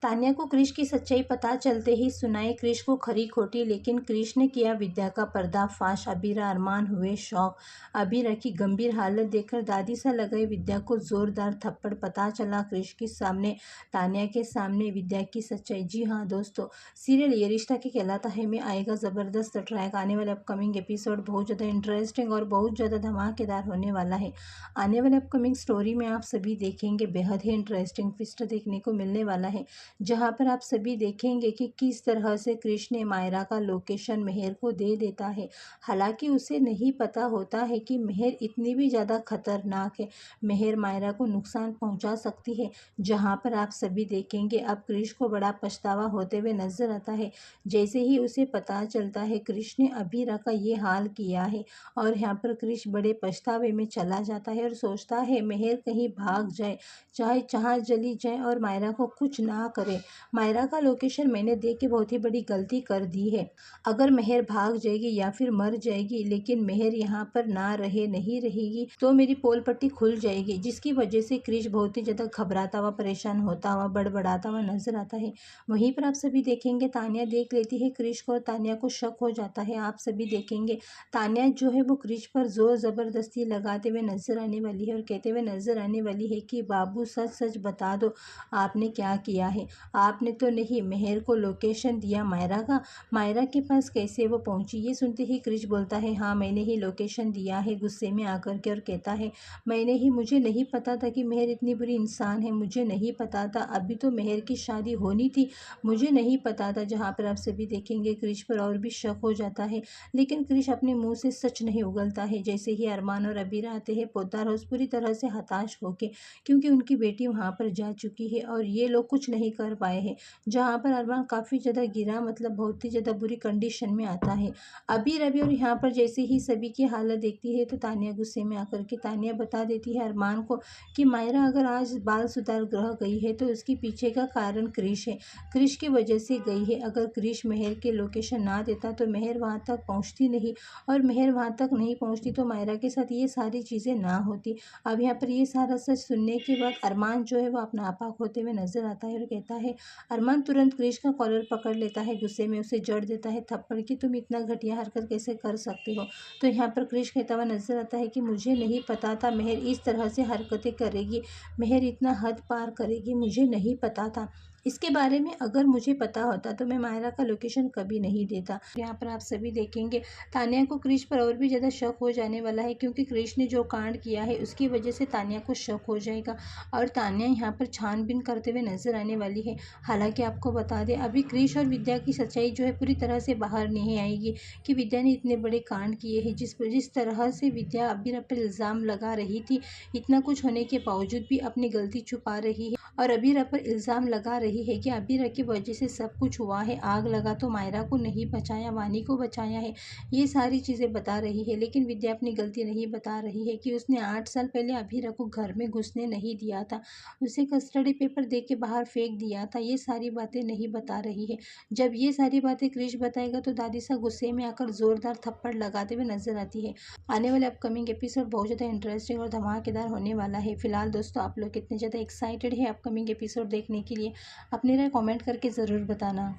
तान्या को क्रिश की सच्चाई पता चलते ही सुनाई क्रिश को खरी खोटी, लेकिन क्रिश ने किया विद्या का पर्दाफाश। अबीरा अरमान हुए शौक। अबीरा की गंभीर हालत देखकर दादी सा लगाई विद्या को जोरदार थप्पड़। पता चला क्रिश के सामने, तान्या के सामने विद्या की सच्चाई। जी हाँ दोस्तों, सीरियल ये रिश्ता के कहलाता है में आएगा ज़बरदस्त ट्रैक। आने वाले अपकमिंग एपिसोड बहुत ज़्यादा इंटरेस्टिंग और बहुत ज़्यादा धमाकेदार होने वाला है। आने वाले अपकमिंग स्टोरी में आप सभी देखेंगे बेहद ही इंटरेस्टिंग ट्विस्ट देखने को मिलने वाला है, जहां पर आप सभी देखेंगे कि किस तरह से क्रिश ने मायरा का लोकेशन मेहर को दे देता है। हालांकि उसे नहीं पता होता है कि मेहर इतनी भी ज़्यादा खतरनाक है, मेहर मायरा को नुकसान पहुंचा सकती है। जहां पर आप सभी देखेंगे अब क्रिश को बड़ा पछतावा होते हुए नजर आता है, जैसे ही उसे पता चलता है क्रिश ने अबीरा का ये हाल किया है। और यहाँ पर क्रिश बड़े पछतावे में चला जाता है और सोचता है मेहर कहीं भाग जाए, चाहे जहाँ चली जाए और मायरा को कुछ ना करे। मायरा का लोकेशन मैंने देख के बहुत ही बड़ी गलती कर दी है। अगर मेहर भाग जाएगी या फिर मर जाएगी, लेकिन मेहर यहाँ पर ना रहे नहीं रहेगी तो मेरी पोल पट्टी खुल जाएगी, जिसकी वजह से क्रिश बहुत ही ज़्यादा घबराता हुआ, परेशान होता हुआ, बड़बड़ाता हुआ नजर आता है। वहीं पर आप सभी देखेंगे तान्या देख लेती है क्रिश को और तान्या को शक हो जाता है। आप सभी देखेंगे तान्या जो है वो क्रिश पर जोर ज़बरदस्ती लगाते हुए नजर आने वाली है और कहते हुए नजर आने वाली है कि बाबू सच सच बता दो, आपने क्या किया है। आपने तो नहीं मेहर को लोकेशन दिया मायरा का, मायरा के पास कैसे वो पहुंची। ये सुनते ही क्रिश बोलता है हाँ मैंने ही लोकेशन दिया है, गुस्से में आकर के, और कहता है मैंने ही, मुझे नहीं पता था कि मेहर इतनी बुरी इंसान है, मुझे नहीं पता था, अभी तो मेहर की शादी होनी थी, मुझे नहीं पता था। जहाँ पर आप सभी देखेंगे क्रिश पर और भी शक हो जाता है, लेकिन क्रिश अपने मुंह से सच नहीं उगलता है। जैसे ही अरमान और अबीरा आते हैं पोद्दार हाउस पूरी तरह से हताश होके, क्योंकि उनकी बेटी वहाँ पर जा चुकी है और ये लोग कुछ नहीं कर पाए हैं। जहाँ पर अरमान काफ़ी ज़्यादा गिरा, मतलब बहुत ही ज़्यादा बुरी कंडीशन में आता है। अभी रवि और यहाँ पर जैसे ही सभी की हालत देखती है तो तान्या गुस्से में आकर के तान्या बता देती है अरमान को कि मायरा अगर आज बाल सुधार गृह गई है तो उसके पीछे का कारण क्रिश है, क्रिश की वजह से गई है। अगर क्रिश मेहर के लोकेशन ना देता तो मेहर वहाँ तक पहुँचती नहीं, और मेहर वहाँ तक नहीं पहुँचती तो मायरा के साथ ये सारी चीज़ें ना होती। अब यहाँ पर ये सारा सच सुनने के बाद अरमान जो है वो अपना आपा खोते हुए नजर आता है और कहता है, अरमान तुरंत क्रिश का कॉलर पकड़ लेता है, गुस्से में उसे जड़ देता है थप्पड़ कि तुम इतना घटिया हरकत कैसे कर सकते हो। तो यहाँ पर क्रिश कहता हुआ नजर आता है कि मुझे नहीं पता था मेहर इस तरह से हरकतें करेगी, मेहर इतना हद पार करेगी, मुझे नहीं पता था। इसके बारे में अगर मुझे पता होता तो मैं मायरा का लोकेशन कभी नहीं देता। यहाँ पर आप सभी देखेंगे तान्या को क्रिश पर और भी ज़्यादा शक हो जाने वाला है, क्योंकि क्रिश ने जो कांड किया है उसकी वजह से तान्या को शक हो जाएगा और तान्या यहाँ पर छानबीन करते हुए नजर आने वाली है। हालांकि आपको बता दें अभी क्रिश और विद्या की सच्चाई जो है पूरी तरह से बाहर नहीं आएगी कि विद्या ने इतने बड़े कांड किए हैं। जिस तरह से विद्या अबीरा पर इल्ज़ाम लगा रही थी, इतना कुछ होने के बावजूद भी अपनी गलती छुपा रही है और अबीरा पर इल्ज़ाम लगा रही है कि अबीरा की वजह से सब कुछ हुआ है, आग लगा तो मायरा को नहीं बचाया, वानी को बचाया है, ये सारी चीज़ें बता रही है। लेकिन विद्या अपनी गलती नहीं बता रही है कि उसने 8 साल पहले अबीरा को घर में घुसने नहीं दिया था, उसे कस्टडी पेपर दे के बाहर फेंक दिया था, ये सारी बातें नहीं बता रही है। जब ये सारी बातें क्रिश बताएगा तो दादी सा गुस्से में आकर जोरदार थप्पड़ लगाते हुए नजर आती है। आने वाले अपकमिंग एपिसोड बहुत ज़्यादा इंटरेस्टिंग और धमाकेदार होने वाला है। फिलहाल दोस्तों आप लोग कितने ज़्यादा एक्साइटेड है अपकमिंग एपिसोड देखने के लिए, अपनी राय कमेंट करके ज़रूर बताना।